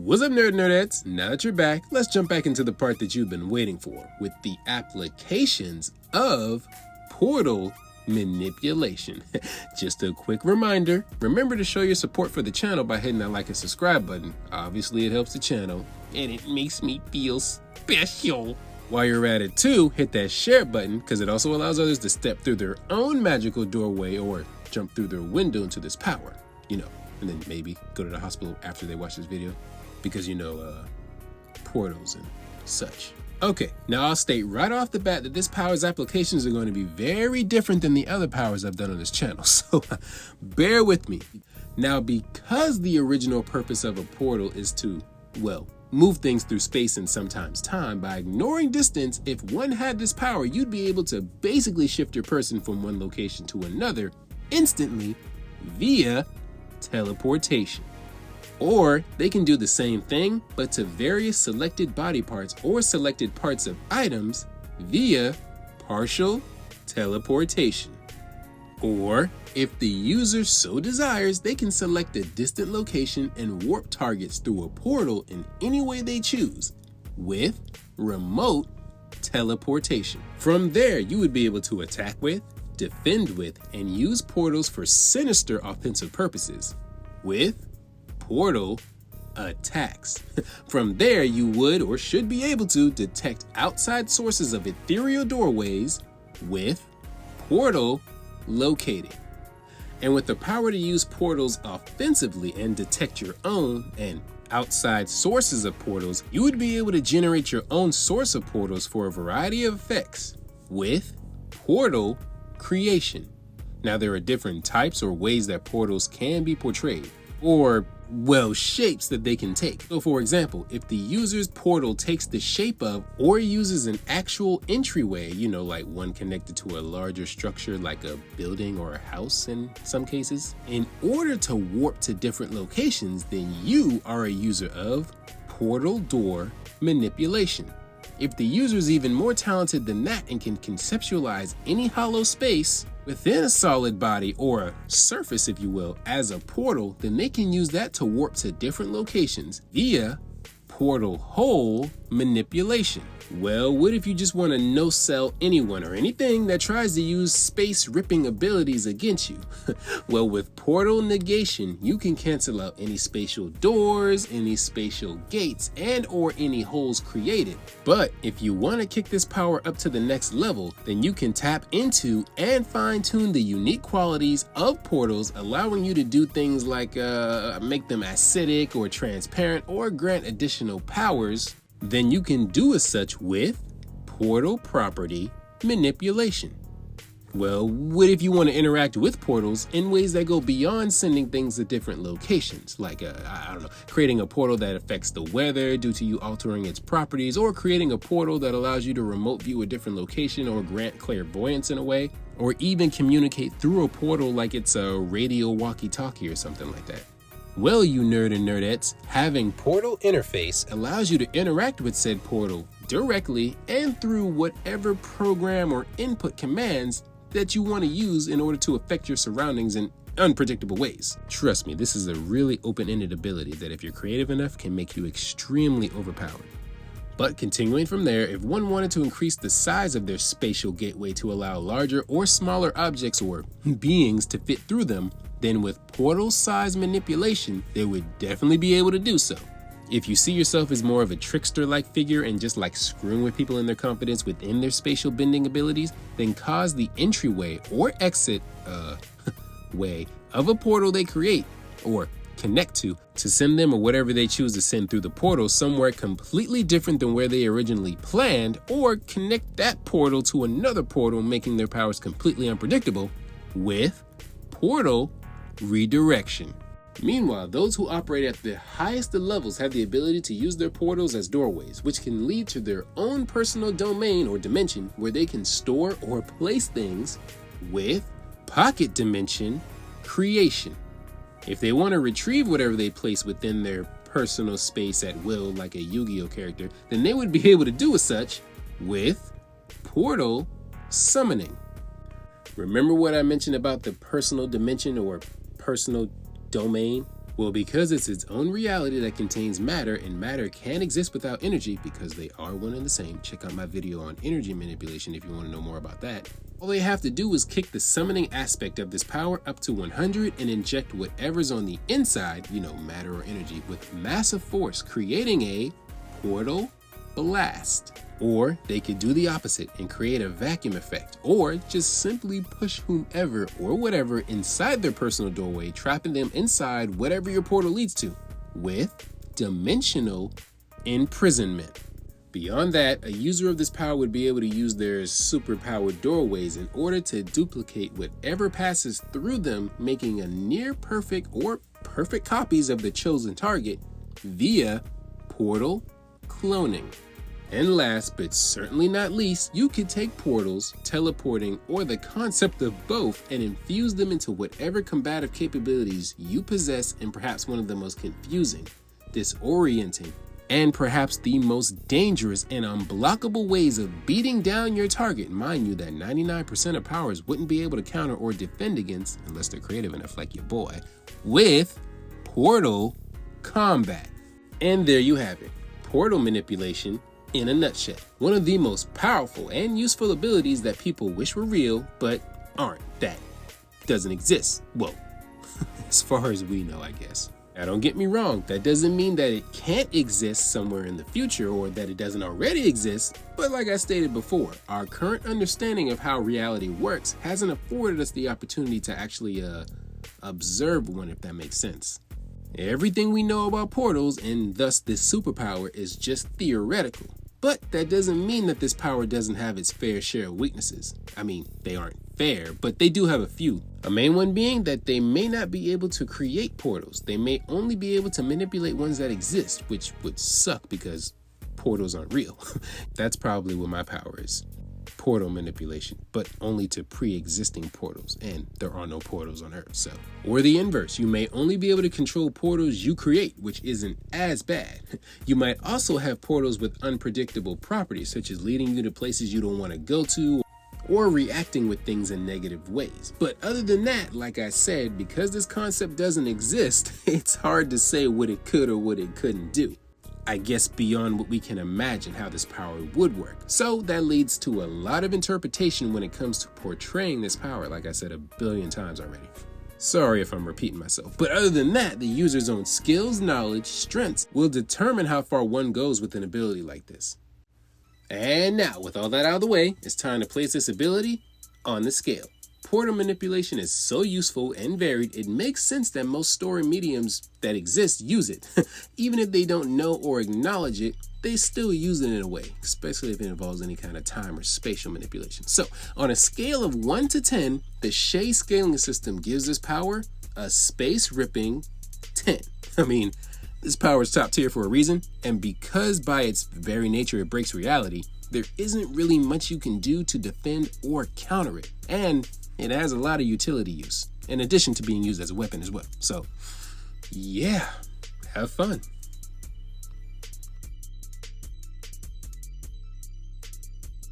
What's up, nerdettes? Now that you're back, let's jump back into the part that you've been waiting for with the applications of portal manipulation. Just a quick reminder, remember to show your support for the channel by hitting that like and subscribe button. Obviously, it helps the channel and it makes me feel special. While you're at it too, hit that share button because it also allows others to step through their own magical doorway or jump through their window into this power, and then maybe go to the hospital after they watch this video because portals and such. Okay, now I'll state right off the bat that this power's applications are going to be very different than the other powers I've done on this channel, so bear with me. Now, because the original purpose of a portal is to, move things through space and sometimes time, by ignoring distance, if one had this power, you'd be able to basically shift your person from one location to another instantly via teleportation. Or they can do the same thing, but to various selected body parts or selected parts of items via partial teleportation. Or, if the user so desires, they can select a distant location and warp targets through a portal in any way they choose with remote teleportation. From there, you would be able to attack with, defend with, and use portals for sinister offensive purposes with portal attacks. From there, you would or should be able to detect outside sources of ethereal doorways with portal locating. And with the power to use portals offensively and detect your own and outside sources of portals, you would be able to generate your own source of portals for a variety of effects with portal creation. Now, there are different types or ways that portals can be portrayed, or shapes that they can take. So for example, if the user's portal takes the shape of or uses an actual entryway, like one connected to a larger structure like a building or a house in some cases, in order to warp to different locations, then you are a user of portal door manipulation. If the user is even more talented than that and can conceptualize any hollow space within a solid body or a surface, if you will, as a portal, then they can use that to warp to different locations via portal hole manipulation. Well, what if you just want to no-sell anyone or anything that tries to use space-ripping abilities against you? Well, with portal negation, you can cancel out any spatial doors, any spatial gates, and or any holes created. But if you want to kick this power up to the next level, then you can tap into and fine-tune the unique qualities of portals, allowing you to do things like make them acidic or transparent or grant additional powers. Then you can do as such with portal property manipulation. Well, what if you want to interact with portals in ways that go beyond sending things to different locations, like creating a portal that affects the weather due to you altering its properties, or creating a portal that allows you to remote view a different location or grant clairvoyance in a way, or even communicate through a portal like it's a radio walkie-talkie or something like that. Well, you nerd and nerdettes, having portal interface allows you to interact with said portal directly and through whatever program or input commands that you want to use in order to affect your surroundings in unpredictable ways. Trust me, this is a really open-ended ability that, if you're creative enough, can make you extremely overpowered. But continuing from there, if one wanted to increase the size of their spatial gateway to allow larger or smaller objects or beings to fit through them, then with portal size manipulation, they would definitely be able to do so. If you see yourself as more of a trickster-like figure and just like screwing with people in their confidence within their spatial bending abilities, then cause the entryway or exit way of a portal they create or connect to send them or whatever they choose to send through the portal somewhere completely different than where they originally planned, or connect that portal to another portal, making their powers completely unpredictable with portal redirection. Meanwhile, those who operate at the highest of levels have the ability to use their portals as doorways, which can lead to their own personal domain or dimension where they can store or place things with pocket dimension creation. If they want to retrieve whatever they place within their personal space at will, like a Yu-Gi-Oh character, then they would be able to do as such with portal summoning. Remember what I mentioned about the personal dimension or personal domain? Well, because it's its own reality that contains matter, and matter can exist without energy because they are one and the same. Check out my video on energy manipulation if you want to know more about that. All they have to do is kick the summoning aspect of this power up to 100 and inject whatever's on the inside, matter or energy, with massive force, creating a portal blast. Or they could do the opposite and create a vacuum effect, or just simply push whomever or whatever inside their personal doorway, trapping them inside whatever your portal leads to, with dimensional imprisonment. Beyond that, a user of this power would be able to use their superpowered doorways in order to duplicate whatever passes through them, making a near perfect or perfect copies of the chosen target via portal cloning. And last but certainly not least, you could take portals, teleporting, or the concept of both and infuse them into whatever combative capabilities you possess in perhaps one of the most confusing, disorienting, and perhaps the most dangerous and unblockable ways of beating down your target. Mind you that 99% of powers wouldn't be able to counter or defend against, unless they're creative enough like your boy, with portal combat. And there you have it, portal manipulation in a nutshell. One of the most powerful and useful abilities that people wish were real, but aren't, that doesn't exist. Well, as far as we know, I guess. Now, don't get me wrong, that doesn't mean that it can't exist somewhere in the future or that it doesn't already exist, but like I stated before, our current understanding of how reality works hasn't afforded us the opportunity to actually observe one, if that makes sense. Everything we know about portals and thus this superpower is just theoretical, but that doesn't mean that this power doesn't have its fair share of weaknesses. I mean, they aren't fair, but they do have a few. A main one being that they may not be able to create portals. They may only be able to manipulate ones that exist, which would suck because portals aren't real. That's probably what my power is. Portal manipulation, but only to pre-existing portals, and there are no portals on Earth, so. Or the inverse, you may only be able to control portals you create, which isn't as bad. You might also have portals with unpredictable properties, such as leading you to places you don't want to go to, or reacting with things in negative ways. But other than that, like I said, because this concept doesn't exist, it's hard to say what it could or what it couldn't do. I guess beyond what we can imagine how this power would work. So that leads to a lot of interpretation when it comes to portraying this power, like I said a billion times already. Sorry if I'm repeating myself, but other than that, the user's own skills, knowledge, strengths will determine how far one goes with an ability like this. And now, with all that out of the way, it's time to place this ability on the scale. Portal manipulation is so useful and varied, it makes sense that most story mediums that exist use it. Even if they don't know or acknowledge it, they still use it in a way, especially if it involves any kind of time or spatial manipulation. So, on a scale of 1 to 10, the Shea scaling system gives this power a space-ripping 10. I mean, this power is top tier for a reason, and because by its very nature it breaks reality, there isn't really much you can do to defend or counter it. And it has a lot of utility use, in addition to being used as a weapon as well. So, yeah, have fun.